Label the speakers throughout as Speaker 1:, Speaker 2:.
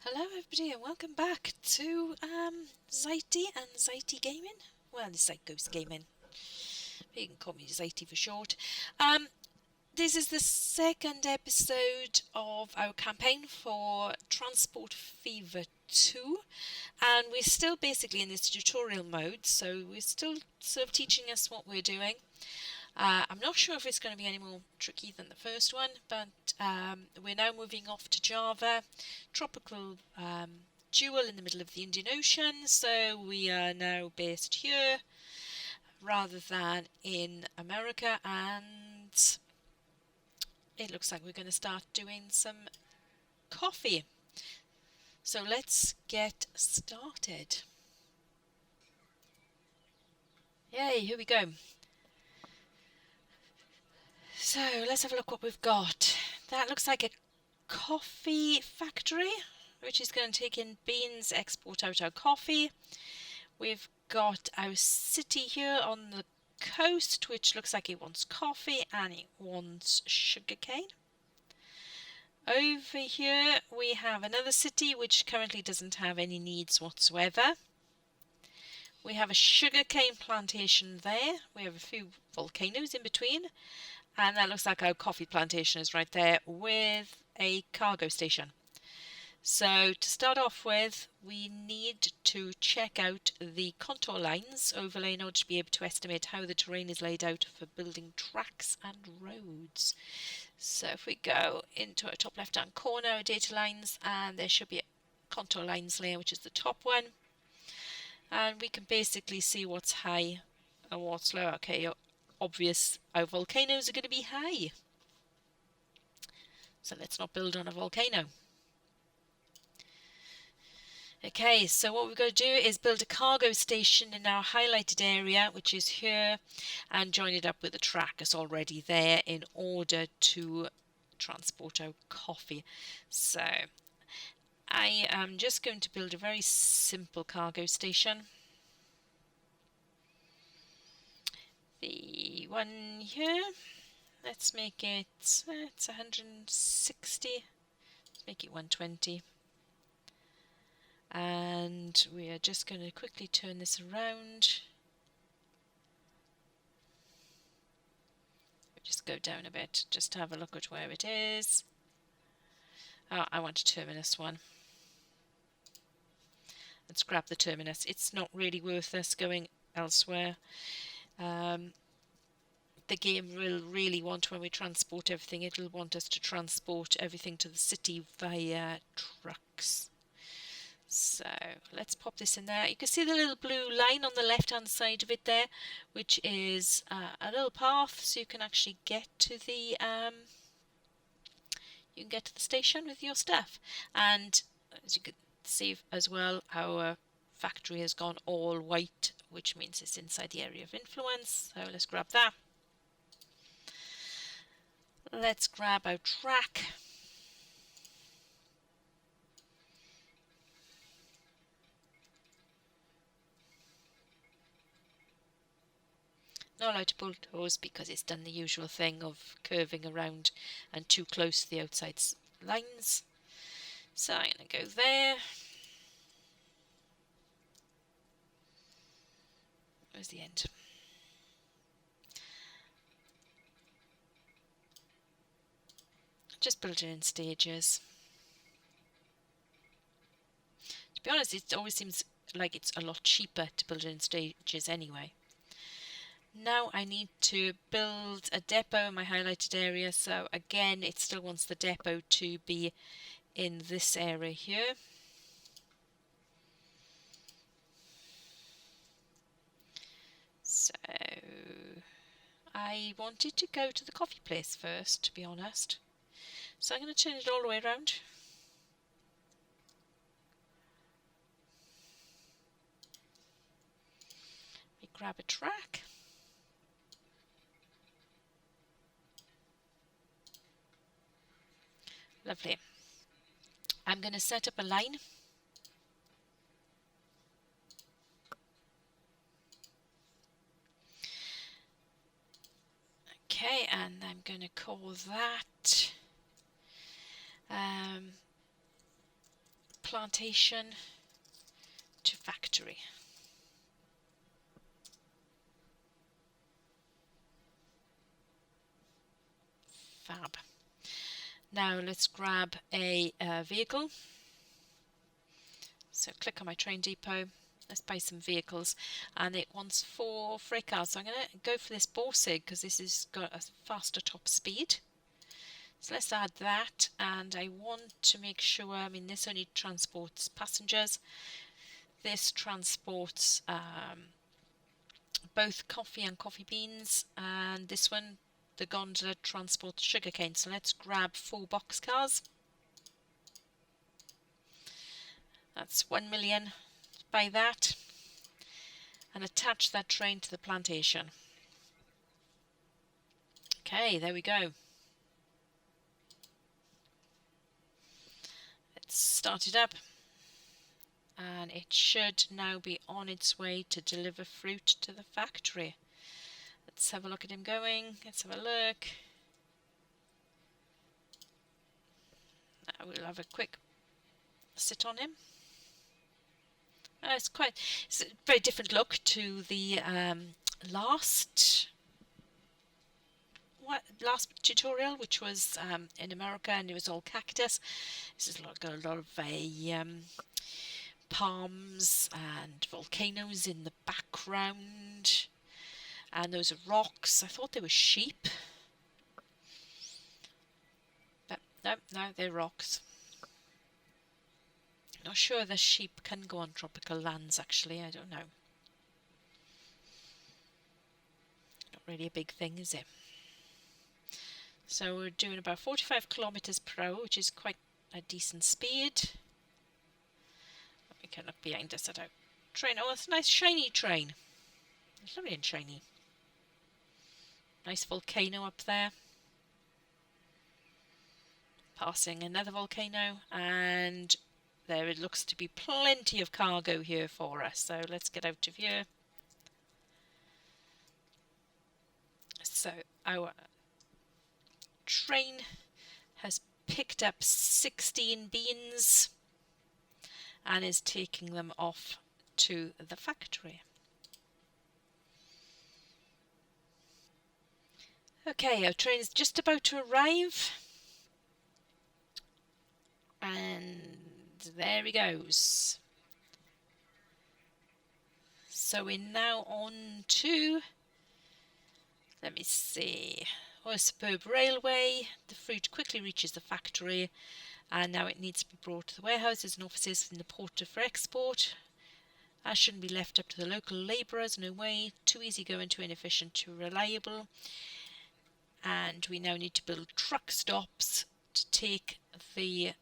Speaker 1: Hello everybody and welcome back to Zaiti and Zaiti Gaming. Well, it's like Ghost Gaming. You can call me Zaiti for short. This is the second episode of our campaign for Transport Fever 2, and we're still basically in this tutorial mode, so we're still sort of teaching us what we're doing. I'm not sure if it's going to be any more tricky than the first one, but we're now moving off to Java, tropical jewel in the middle of the Indian Ocean, so we are now based here rather than in America, and it looks like we're going to start doing some coffee. So let's get started. Yay, here we go. So let's have a look what we've got. That looks like a coffee factory, which is going to take in beans, export out our coffee. We've got our city here on the coast, which looks like it wants coffee and it wants sugarcane. Over here we have another city which currently doesn't have any needs whatsoever. We have a sugarcane plantation there. We have a few volcanoes in between. And that looks like our coffee plantation is right there with a cargo station. So to start off with, we need to check out the contour lines overlay in order to be able to estimate how the terrain is laid out for building tracks and roads. So if we go into our top left hand corner, our data lines, and there should be a contour lines layer, which is the top one. And we can basically see what's high and what's low. Okay, obvious, our volcanoes are going to be high. So let's not build on a volcano. Okay, so what we're going to do is build a cargo station in our highlighted area, which is here, and join it up with a track that's already there in order to transport our coffee. So I am just going to build a very simple cargo station. The one here, let's make it, it's 160, let's make it 120. And we are just going to quickly turn this around. We'll just go down a bit, just to have a look at where it is. Oh, I want a terminus one. Let's grab the terminus. It's not really worth us going elsewhere. The game will really want, when we transport everything, it'll want us to transport everything to the city via trucks. So let's pop this in there. You can see the little blue line on the left hand side of it there, which is a little path, so you can actually get to the station with your stuff. And as you can see as well, our factory has gone all white, which means it's inside the area of influence. So let's grab that. Let's grab our track. Not allowed to bulldoze because it's done the usual thing of curving around and too close to the outside lines. So I'm going to go there. Where's the end? Just build it in stages. To be honest, it always seems like it's a lot cheaper to build it in stages anyway. Now I need to build a depot in my highlighted area, so again it still wants the depot to be in this area here. So I wanted to go to the coffee place first, to be honest. So I'm going to turn it all the way around. Let me grab a track. Lovely. I'm going to set up a line. Okay, and I'm going to call that plantation to factory. Fab. Now let's grab a vehicle. So click on my train depot. Let's buy some vehicles, and it wants 4 freight cars. So I'm going to go for this Borsig because this has got a faster top speed. So let's add that, and I want to make sure, I mean, this only transports passengers. This transports both coffee and coffee beans, and this one, the gondola, transports sugarcane. So let's grab 4 boxcars. That's 1 million. Buy that and attach that train to the plantation. Okay, there we go. Let's start it up, and it should now be on its way to deliver fruit to the factory. Let's have a look at him going. Let's have a look. Now we'll have a quick sit on him. It's a very different look to the last tutorial, which was in America, and it was all cactus. This has got a lot of palms and volcanoes in the background, and those are rocks. I thought they were sheep, but no, they're rocks. Not sure the sheep can go on tropical lands, actually. I don't know. Not really a big thing, is it? So we're doing about 45 kilometers per hour, which is quite a decent speed. We can look behind us at our train. Oh, it's a nice shiny train. It's lovely and shiny. Nice volcano up there. Passing another volcano, and there it looks to be plenty of cargo here for us. So let's get out of here. So our train has picked up 16 beans and is taking them off to the factory. Okay, our train is just about to arrive, and there he goes. So we're now on to, let me see, a superb railway. The fruit quickly reaches the factory, and now it needs to be brought to the warehouses and offices in the port for export. As shouldn't be left up to the local labourers, no way. Too easygoing, too inefficient, too reliable. And we now need to build truck stops to take the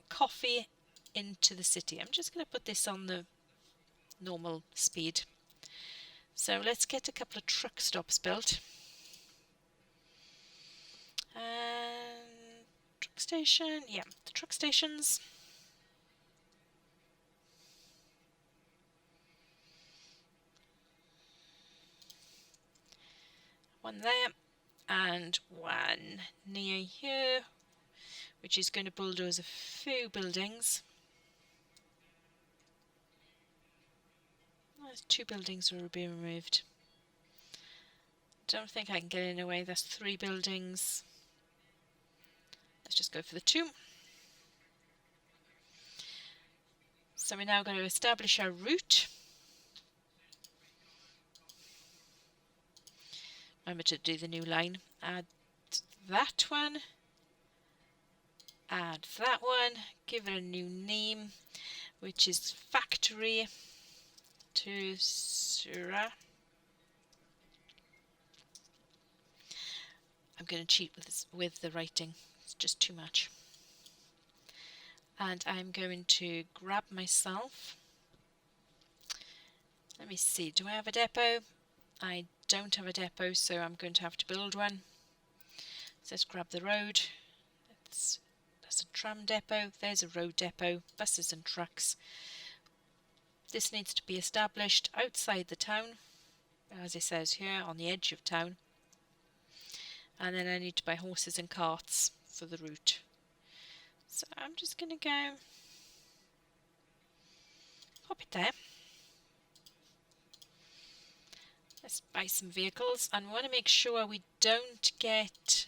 Speaker 1: coffee into the city. I'm just going to put this on the normal speed. So let's get a couple of truck stops built. And truck station, yeah, the truck stations. One there and one near here, which is going to bulldoze a few buildings. There's 2 buildings that are being removed. Don't think I can get in the way. There's 3 buildings. Let's just go for the 2. So we're now going to establish our route. Remember to do the new line. Add that one. Add that one. Give it a new name, which is factory to Sura. I'm going to cheat with the writing. It's just too much. And I'm going to grab myself. Let me see. Do I have a depot? I don't have a depot, so I'm going to have to build one. So let's grab the road. That's a tram depot. There's a road depot. Buses and trucks. This needs to be established outside the town, as it says here, on the edge of town. And then I need to buy horses and carts for the route. So I'm just going to go pop it there. Let's buy some vehicles, and we want to make sure we don't get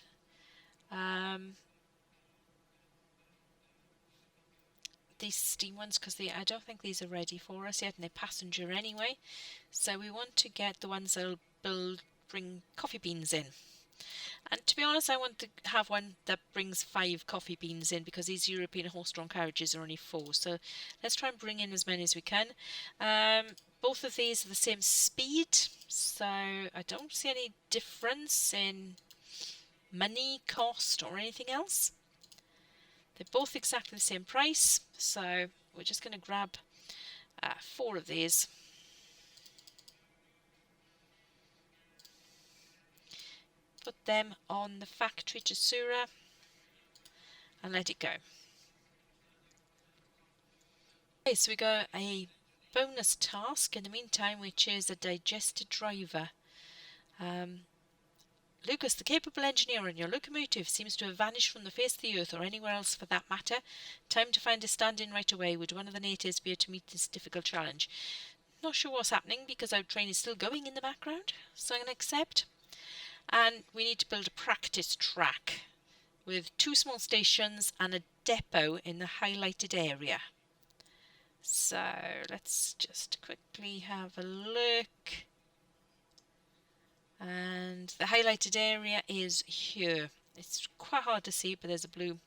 Speaker 1: these steam ones, because I don't think these are ready for us yet, and they're passenger anyway. So we want to get the ones that'll bring coffee beans in. And to be honest, I want to have one that brings 5 coffee beans in, because these European horse-drawn carriages are only 4. So let's try and bring in as many as we can. Both of these are the same speed, so I don't see any difference in money, cost, or anything else. They're both exactly the same price, so we're just going to grab 4 of these. Put them on the factory Chassura and let it go. Okay, so we got a bonus task in the meantime, which is a digested driver. Lucas, the capable engineer on your locomotive seems to have vanished from the face of the earth, or anywhere else for that matter. Time to find a stand-in right away. Would one of the natives be able to meet this difficult challenge? Not sure what's happening, because our train is still going in the background, so I'm going to accept. And we need to build a practice track with 2 small stations and a depot in the highlighted area. So let's just quickly have a look. And the highlighted area is here. It's quite hard to see, but there's a blue.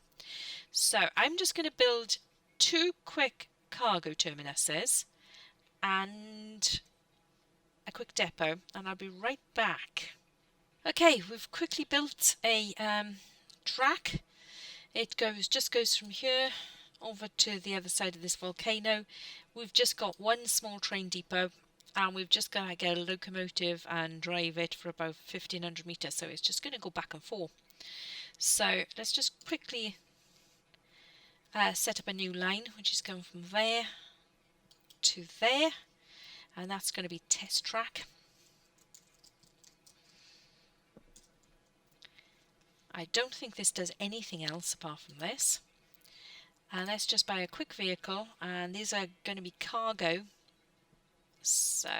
Speaker 1: So I'm just going to build 2 quick cargo terminuses and a quick depot, and I'll be right back. Okay, we've quickly built a track. It just goes from here over to the other side of this volcano. We've just got 1 small train depot, and we've just got to get a locomotive and drive it for about 1500 meters, so it's just going to go back and forth. So let's just quickly set up a new line, which is going from there to there, and that's going to be test track. I don't think this does anything else apart from this. And let's just buy a quick vehicle, and these are going to be cargo. So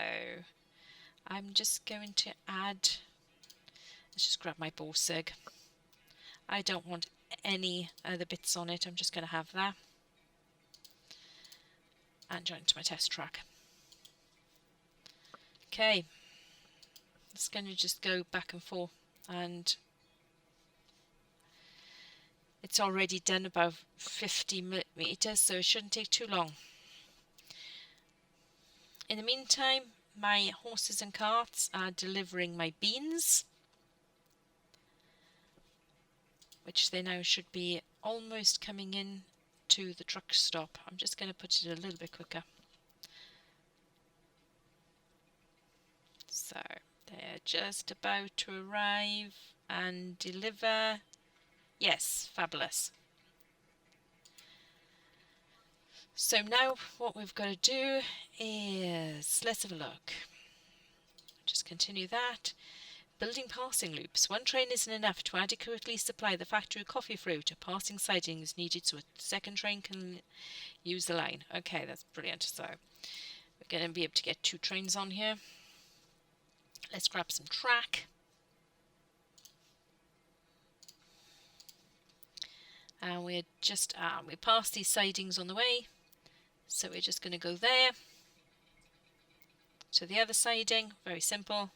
Speaker 1: I'm just going to add, let's just grab my Borsig. I don't want any other bits on it, I'm just going to have that. And join to my test track. Okay, it's going to just go back and forth, and it's already done about 50 meters, so it shouldn't take too long. In the meantime, my horses and carts are delivering my beans, which they now should be almost coming in to the truck stop. I'm just going to put it a little bit quicker. So they're just about to arrive and deliver. Yes, fabulous. So now what we've got to do is, let's have a look. Just continue that. Building passing loops. 1 train isn't enough to adequately supply the factory coffee fruit. A passing siding is needed so a second train can use the line. Okay, that's brilliant. So we're going to be able to get 2 trains on here. Let's grab some track. And we're just, we passed these sidings on the way. So we're just going to go there to the other siding. Very simple.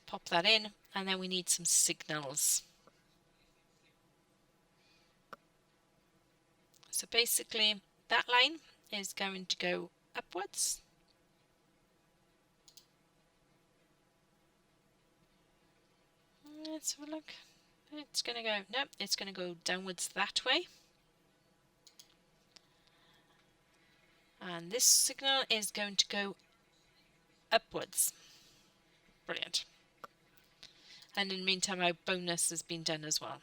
Speaker 1: Pop that in, and then we need some signals. So basically that line is going to go upwards. Let's have a look. It's going to go, no, it's going to go downwards that way. And this signal is going to go upwards. Brilliant. And in the meantime, our bonus has been done as well,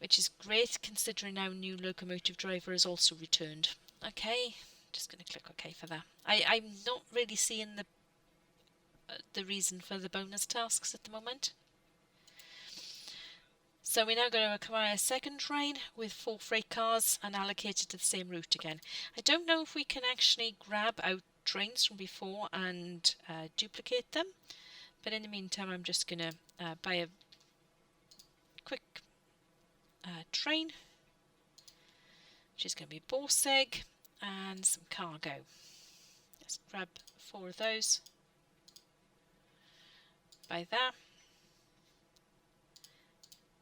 Speaker 1: which is great considering our new locomotive driver has also returned. Okay, just going to click OK for that. I'm not really seeing the reason for the bonus tasks at the moment. So we're now going to acquire a second train with 4 freight cars and allocate it to the same route again. I don't know if we can actually grab out trains from before and duplicate them, but in the meantime I'm just going to buy a quick train, which is going to be Borseg, and some cargo. Let's grab 4 of those, buy that,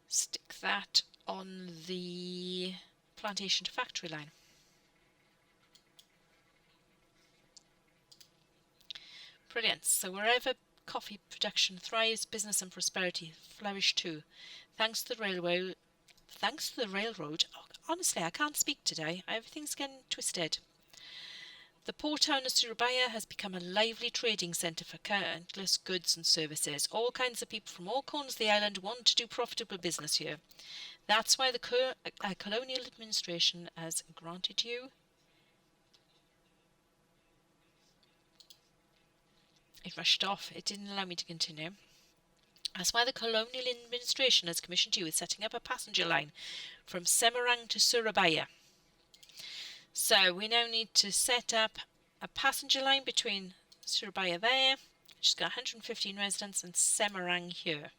Speaker 1: stick that on the plantation to factory line. Brilliant. So wherever coffee production thrives, business and prosperity flourish too. Thanks to the railroad. Oh, honestly, I can't speak today. Everything's getting twisted. The port town of Surabaya has become a lively trading centre for countless goods and services. All kinds of people from all corners of the island want to do profitable business here. That's why the colonial administration has granted you. It rushed off. It didn't allow me to continue. That's why the colonial administration has commissioned you with setting up a passenger line from Semarang to Surabaya. So we now need to set up a passenger line between Surabaya there, which has got 115 residents, and Semarang here.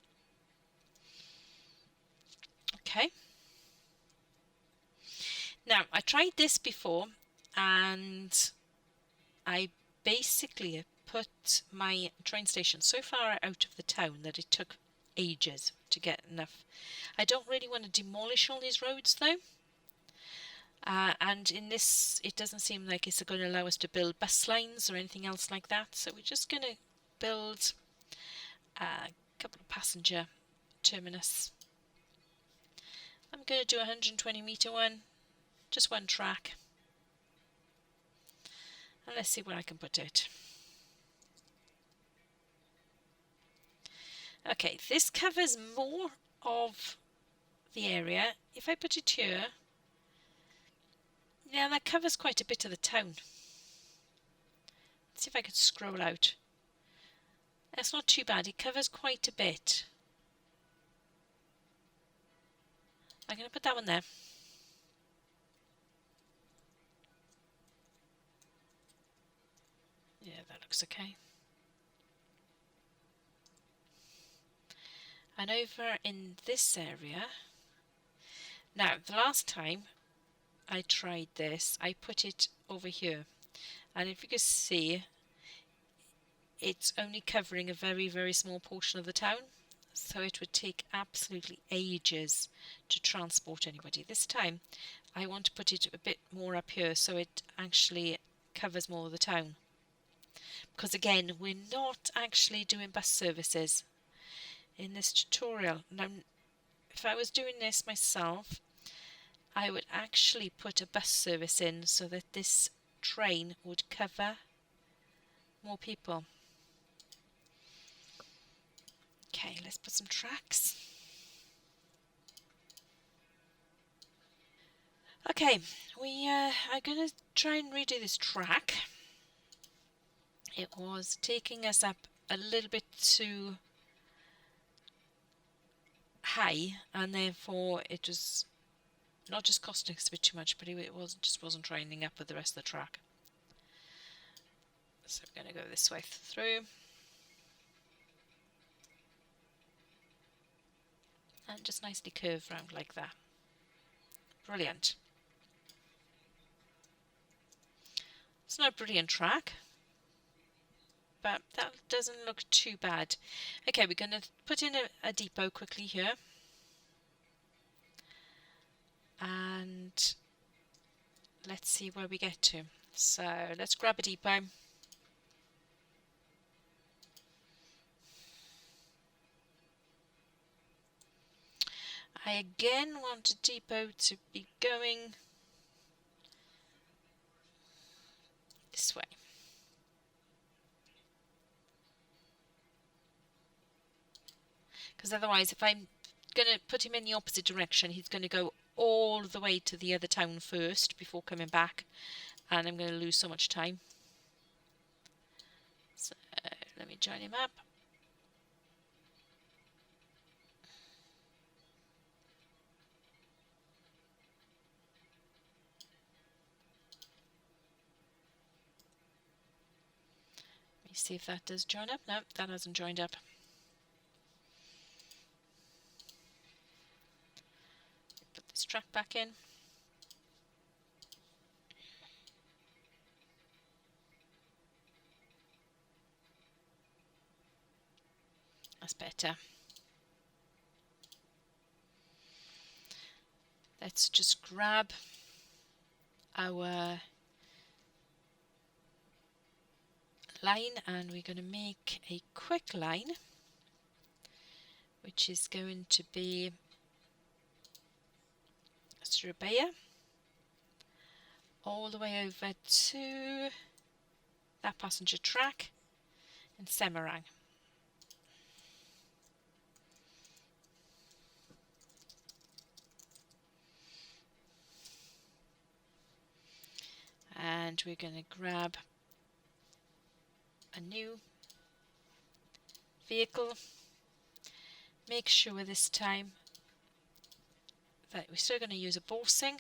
Speaker 1: Okay. Now, I tried this before, and I basically put my train station so far out of the town that it took ages to get enough. I don't really want to demolish all these roads though. And in this, it doesn't seem like it's going to allow us to build bus lines or anything else like that. So we're just going to build a couple of passenger terminus. I'm going to do a 120 metre one, just one track. And let's see where I can put it. Okay, this covers more of the area. If I put it here, yeah, that covers quite a bit of the town. Let's see if I could scroll out. That's not too bad. It covers quite a bit. I'm going to put that one there. Yeah, that looks okay. And over in this area, now the last time I tried this, I put it over here, and if you can see, it's only covering a very, very small portion of the town, so it would take absolutely ages to transport anybody. This time I want to put it a bit more up here so it actually covers more of the town, because again, we're not actually doing bus services in this tutorial. Now, if I was doing this myself, I would actually put a bus service in so that this train would cover more people. Okay, let's put some tracks. Okay, we are going to try and redo this track. It was taking us up a little bit too high, and therefore it was not just costing us a bit too much, but it wasn't training up with the rest of the track. So we're going to go this way through. And just nicely curve round like that. Brilliant. It's not a brilliant track, but that doesn't look too bad. Okay, we're going to put in a depot quickly here. And let's see where we get to. So let's grab a depot. I again want a depot to be going this way. Because otherwise, if I'm going to put him in the opposite direction, he's going to go all the way to the other town first before coming back, and I'm going to lose so much time. So let me join him up. see if that does join up. No, that hasn't joined up. Put this track back in. That's better. Let's just grab our line, and we're going to make a quick line, which is going to be Surabaya all the way over to that passenger track in Semarang. And we're going to grab a new vehicle. Make sure this time that we're still going to use a Borsing,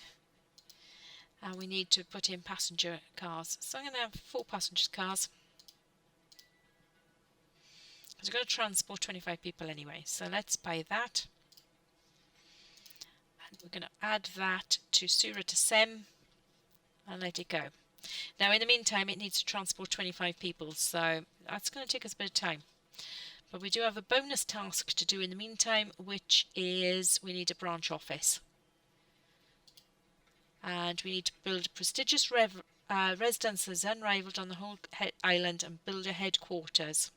Speaker 1: and we need to put in passenger cars. So I'm going to have 4 passenger cars, because we're going to transport 25 people anyway. So let's buy that, and we're going to add that to Surat to Sem and let it go. Now in the meantime it needs to transport 25 people, so that's going to take us a bit of time. But we do have a bonus task to do in the meantime, which is we need a branch office. And we need to build prestigious residences unrivaled on the whole island and build a headquarters.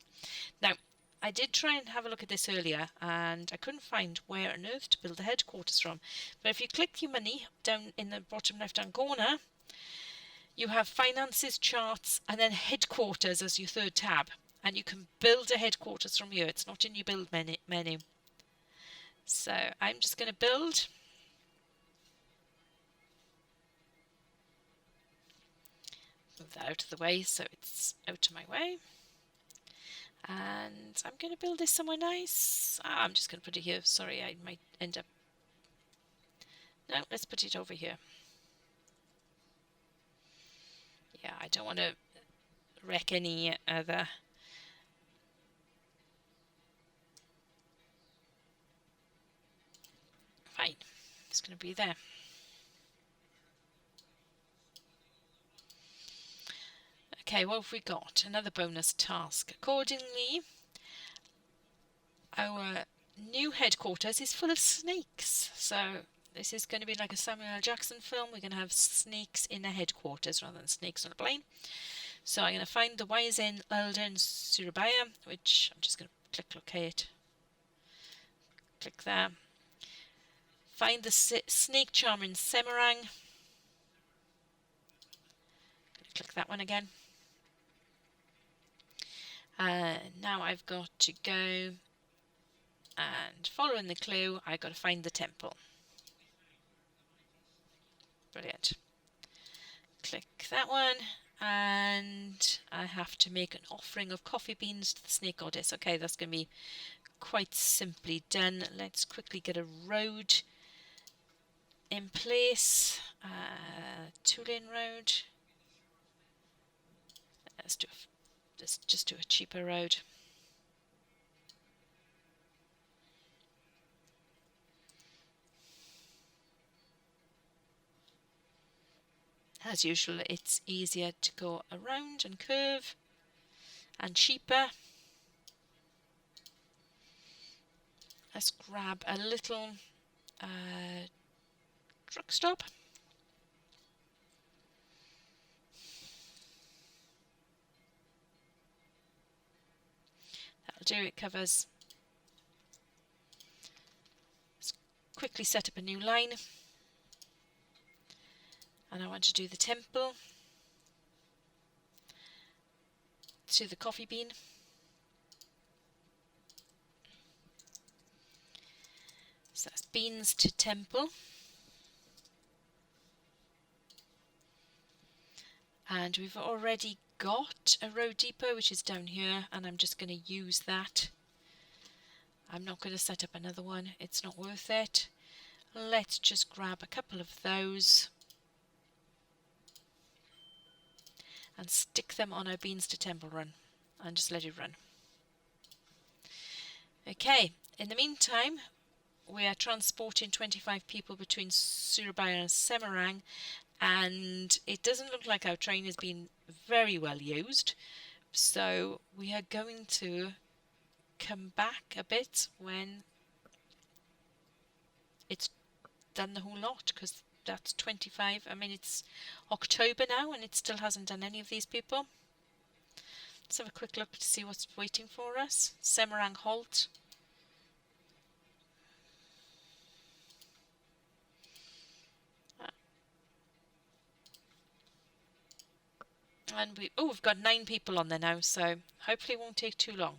Speaker 1: Now, I did try and have a look at this earlier, and I couldn't find where on earth to build the headquarters from. But if you click your money down in the bottom left-hand corner, you have finances, charts, and then headquarters as your third tab. And you can build a headquarters from here. It's not in your build menu. So I'm just going to build. Move that out of the way so it's out of my way. And I'm going to build this somewhere nice. I'm just going to put it here. Sorry, I might end up... No, let's put it over here. Yeah, I don't want to wreck any other... Fine, it's going to be there. Okay, what have we got? Another bonus task. Accordingly, our new headquarters is full of snakes. So this is going to be like a Samuel L. Jackson film. We're going to have snakes in a headquarters rather than snakes on a plane. So I'm going to find the YZN Elder in Surabaya, which I'm just going to click locate. Click there. Find the snake charmer in Semarang. Click that one again. Now I've got to go and following the clue, I've got to find the temple. Brilliant. Click that one, and I have to make an offering of coffee beans to the snake goddess. Okay, that's going to be quite simply done. Let's quickly get a road in place. 2-lane road. Let's do just do a cheaper road. As usual, it's easier to go around and curve and cheaper. Let's grab a little truck stop. That'll do, it covers. Let's quickly set up a new line. And I want to do the temple to the coffee bean. So that's beans to temple. And we've already got a road depot, which is down here, and I'm just going to use that. I'm not going to set up another one, it's not worth it. Let's just grab a couple of those and stick them on our beans to temple run. and just let it run. Okay, in the meantime, we are transporting 25 people between Surabaya and Semarang, and it doesn't look like our train has been very well used, so we are going to come back a bit when it's done the whole lot, because that's 25. I mean, it's October now and it still hasn't done any of these people. Let's have a quick look to see what's waiting for us. Semarang halt. And we've got 9 people on there now, so hopefully it won't take too long.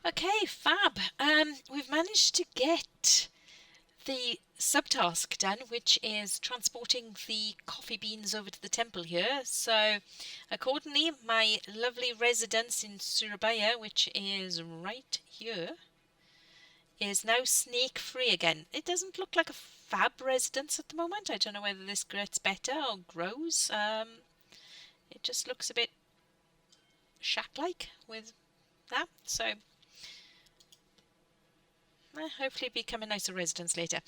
Speaker 1: Okay, fab. We've managed to get the subtask done, which is transporting the coffee beans over to the temple here. So accordingly, my lovely residence in Surabaya, which is right here, is now snake free again. It doesn't look like a fab residence at the moment. I don't know whether this gets better or grows. It just looks a bit shack-like with that, so hopefully become a nicer residence later.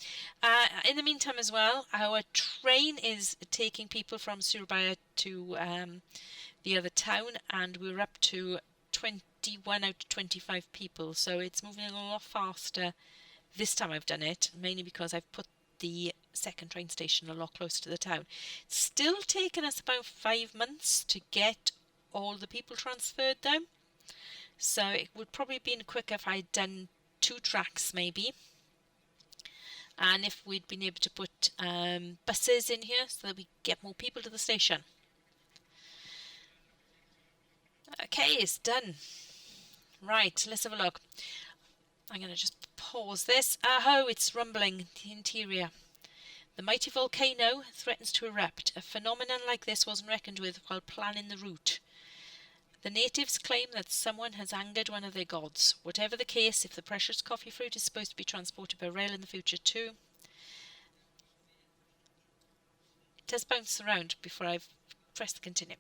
Speaker 1: In the meantime as well, our train is taking people from Surabaya to the other town, and we're up to 21 out of 25 people, so it's moving a lot faster this time I've done it, mainly because I've put the second train station a lot closer to the town. It's still taken us about 5 months to get all the people transferred though, so it would probably have been quicker if I'd done 2 tracks maybe, and if we'd been able to put buses in here so that we get more people to the station. Okay, it's done. Right, let's have a look. I'm going to just pause this. Oh, it's rumbling the interior. The mighty volcano threatens to erupt. A phenomenon like this wasn't reckoned with while planning the route. The natives claim that someone has angered one of their gods. Whatever the case, if the precious coffee fruit is supposed to be transported by rail in the future too... It does bounce around before I've pressed the continue.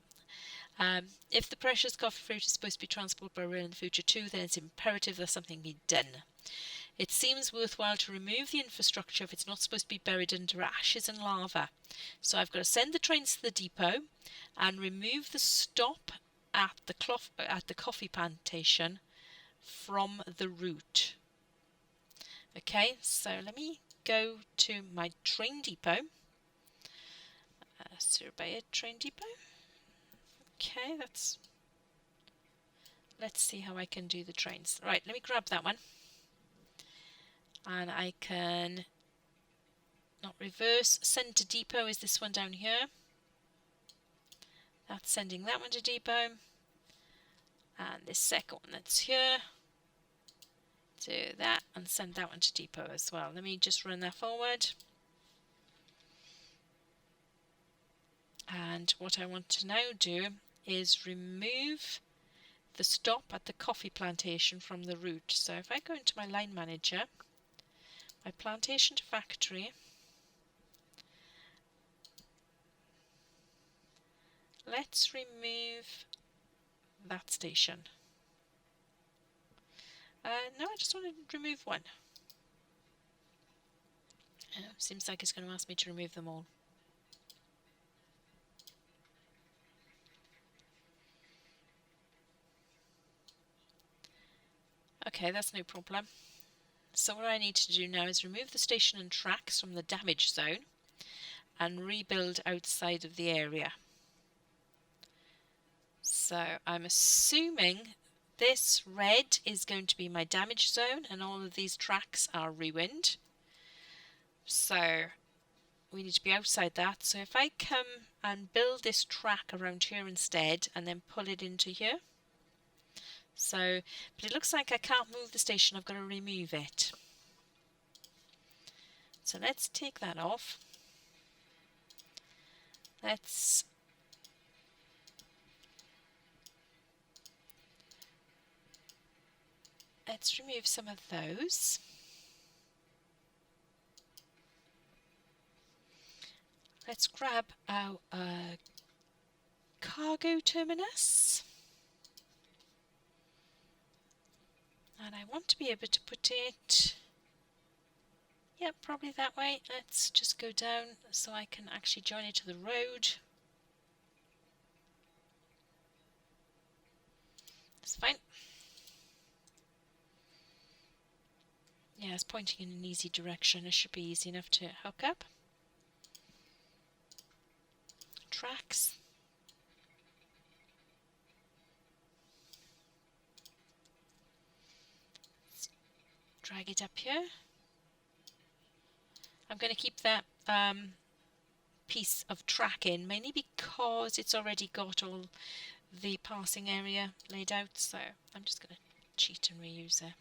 Speaker 1: If the precious coffee fruit is supposed to be transported by rail in the future too, then it's imperative that something be done. It seems worthwhile to remove the infrastructure if it's not supposed to be buried under ashes and lava. So I've got to send the trains to the depot and remove the stop at the coffee plantation from the route. Okay, so let me go to my train depot. Surabaya train depot. Okay, let's see how I can do the trains. Right, let me grab that one. And I can not reverse. Send to depot is this one down here. That's sending that one to depot. And this second one that's here. Do that and send that one to depot as well. Let me just run that forward. And what I want to now do is remove the stop at the coffee plantation from the route. So if I go into my line manager, my plantation to factory, let's remove that station. No, I just want to remove one. Seems like it's going to ask me to remove them all. Okay, that's no problem. So what I need to do now is remove the station and tracks from the damage zone and rebuild outside of the area. So I'm assuming this red is going to be my damage zone and all of these tracks are ruined. So we need to be outside that. So if I come and build this track around here instead and then pull it into here. So, but it looks like I can't move the station, I've got to remove it. So let's take that off. Let's remove some of those. Let's grab our cargo terminus. And I want to be able to put it, yeah, probably that way. Let's just go down so I can actually join it to the road. That's fine. Yeah, it's pointing in an easy direction. It should be easy enough to hook up. Tracks. Let's drag it up here. I'm going to keep that piece of track in, mainly because it's already got all the passing area laid out, so I'm just going to cheat and reuse it.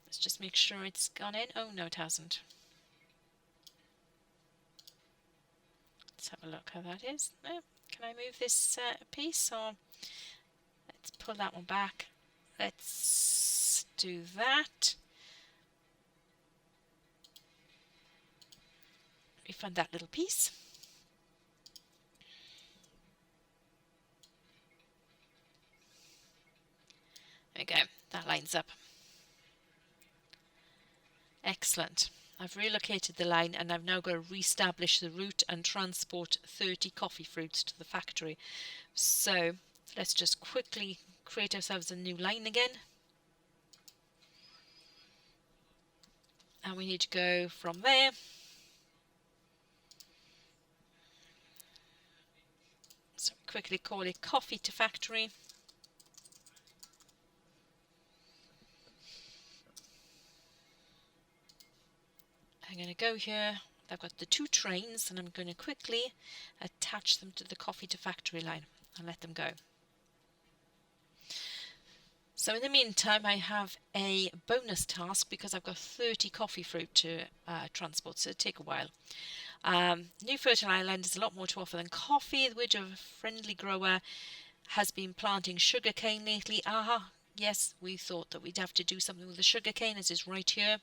Speaker 1: Let's just make sure it's gone in. Oh no, it hasn't. Let's have a look how that is. No. Can I move this piece, or let's pull that one back. Let's do that. Refund that little piece. There we go. That lines up. Excellent. I've relocated the line and I've now got to re-establish the route and transport 30 coffee fruits to the factory. So let's just quickly create ourselves a new line again. And we need to go from there. So quickly call it coffee to factory. I'm going to go here. I've got the 2 trains and I'm going to quickly attach them to the coffee to factory line and let them go. So in the meantime, I have a bonus task because I've got 30 coffee fruit to transport, so it'll take a while. Newfertile Island is a lot more to offer than coffee. The widow of a friendly grower has been planting sugarcane lately. Yes, we thought that we'd have to do something with the sugarcane, as is right here.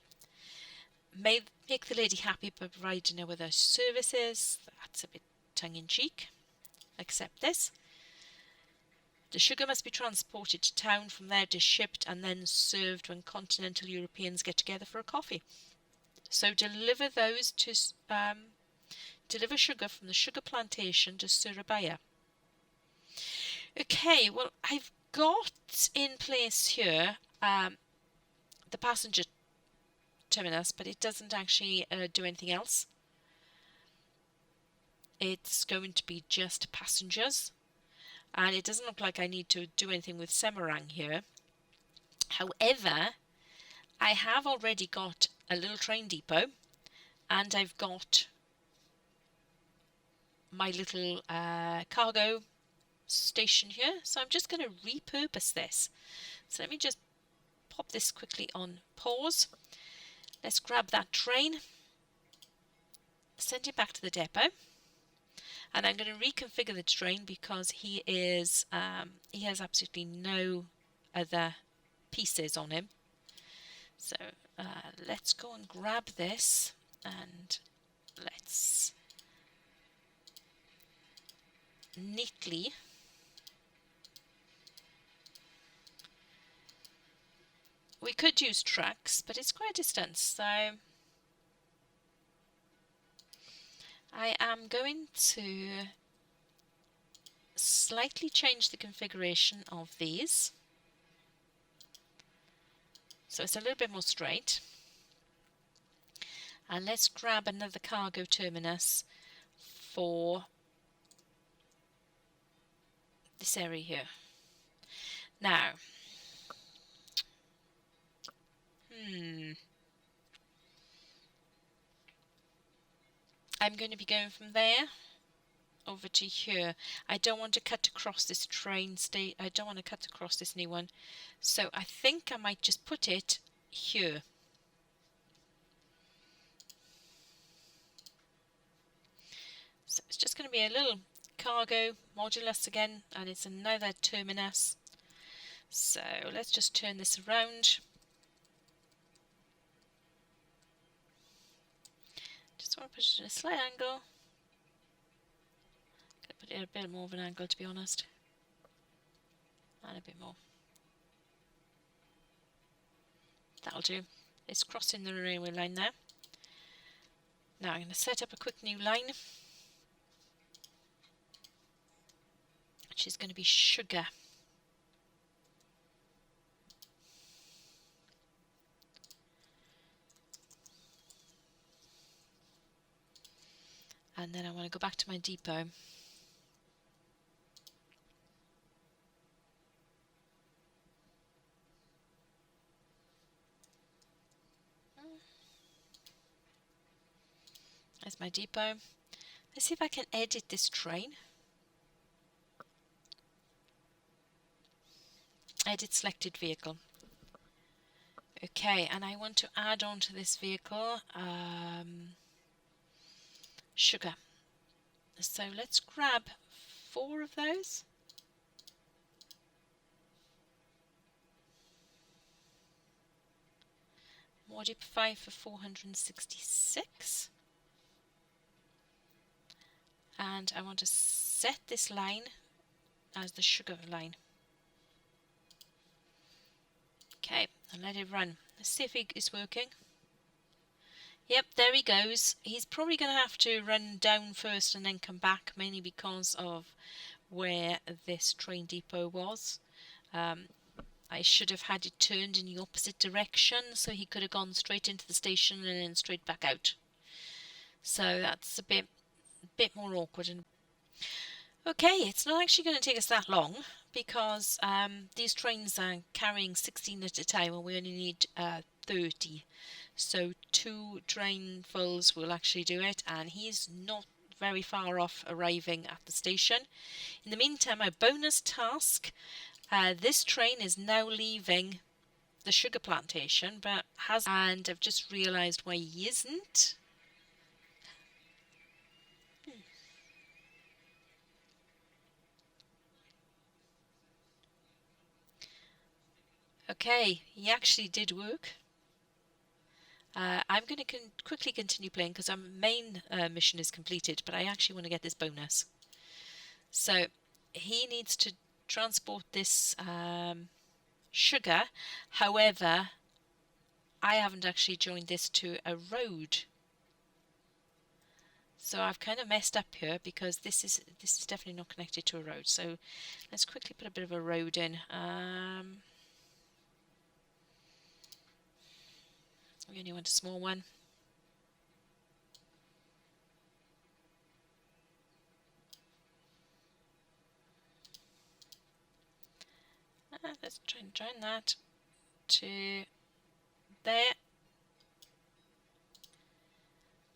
Speaker 1: Make the lady happy by providing her with her services. That's a bit tongue-in-cheek. Accept this. The sugar must be transported to town. From there it is shipped and then served when continental Europeans get together for a coffee. So deliver those to deliver sugar from the sugar plantation to Surabaya. Okay, well, I've got in place here the passenger terminus, but it doesn't actually do anything else. It's going to be just passengers, and it doesn't look like I need to do anything with Semarang here. However, I have already got a little train depot, and I've got my little cargo station here, so I'm just going to repurpose this. So let me just pop this quickly on pause. Let's grab that train, send it back to the depot, and I'm going to reconfigure the train because he has absolutely no other pieces on him. So let's go and grab this and let's neatly we could use trucks, but it's quite a distance, so I am going to slightly change the configuration of these so it's a little bit more straight. And let's grab another cargo terminus for this area here. Now, I'm going to be going from there over to here. I don't want to cut across this train state. I don't want to cut across this new one. So I think I might just put it here. So it's just going to be a little cargo modulus again, and it's another terminus. So let's just turn this around. Just want to put it in a slight angle. Put it at a bit more of an angle, to be honest. And a bit more. That'll do. It's crossing the railway line there. Now I'm going to set up a quick new line, which is going to be sugar. And then I want to go back to my depot. There's my depot. Let's see if I can edit this train. Edit selected vehicle. Okay, and I want to add on to this vehicle sugar. So let's grab 4 of those. Modify for 466. And I want to set this line as the sugar line. Okay, and let it run. Let's see if it is working. Yep, there he goes. He's probably going to have to run down first and then come back, mainly because of where this train depot was. I should have had it turned in the opposite direction, so he could have gone straight into the station and then straight back out. So that's a bit more awkward. And okay, it's not actually going to take us that long, because these trains are carrying 16 at a time and we only need 30. So 2 trainfuls will actually do it, and he's not very far off arriving at the station. In the meantime, my bonus task, this train is now leaving the sugar plantation, and I've just realised why he isn't. Okay, he actually did work. I'm going to quickly continue playing because our main mission is completed, but I actually want to get this bonus. So he needs to transport this sugar. However, I haven't actually joined this to a road. So I've kind of messed up here because this is definitely not connected to a road. So let's quickly put a bit of a road in. We only want a small one. Let's try and join that to there.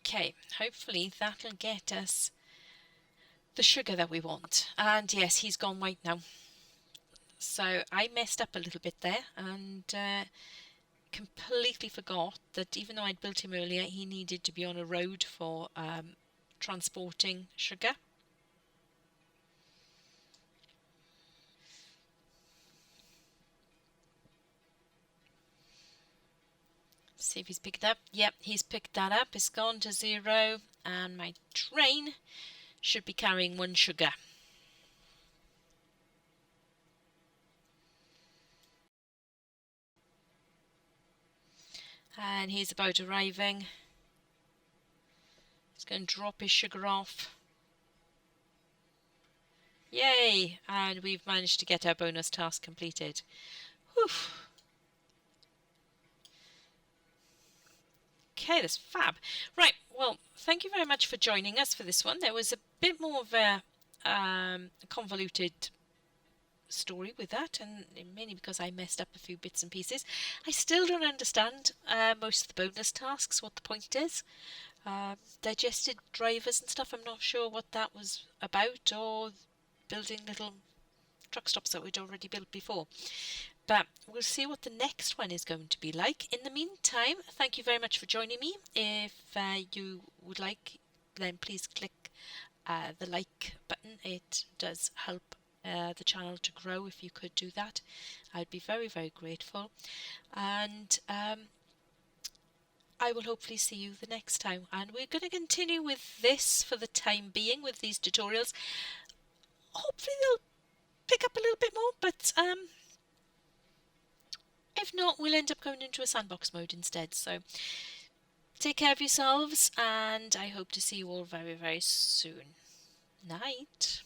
Speaker 1: Okay, hopefully that'll get us the sugar that we want. And yes, he's gone white now. So I messed up a little bit there and completely forgot that even though I'd built him earlier, he needed to be on a road for transporting sugar. See if he's picked up. Yep, he's picked that up. It's gone to 0, and my train should be carrying 1 sugar. And he's about arriving. He's going to drop his sugar off. Yay! And we've managed to get our bonus task completed. Whew. Okay, that's fab. Right, well, thank you very much for joining us for this one. There was a bit more of a convoluted story with that, and mainly because I messed up a few bits and pieces. I still don't understand most of the bonus tasks, what the point is. Digested drivers and stuff, I'm not sure what that was about, or building little truck stops that we'd already built before. But we'll see what the next one is going to be like. In the meantime, thank you very much for joining me. If you would like, then please click the like button. It does help the channel to grow. If you could do that, I'd be very, very grateful. And I will hopefully see you the next time. And we're going to continue with this for the time being with these tutorials. hopefully they'll pick up a little bit more, but if not, we'll end up going into a sandbox mode instead. So take care of yourselves, and I hope to see you all very, very soon. Night.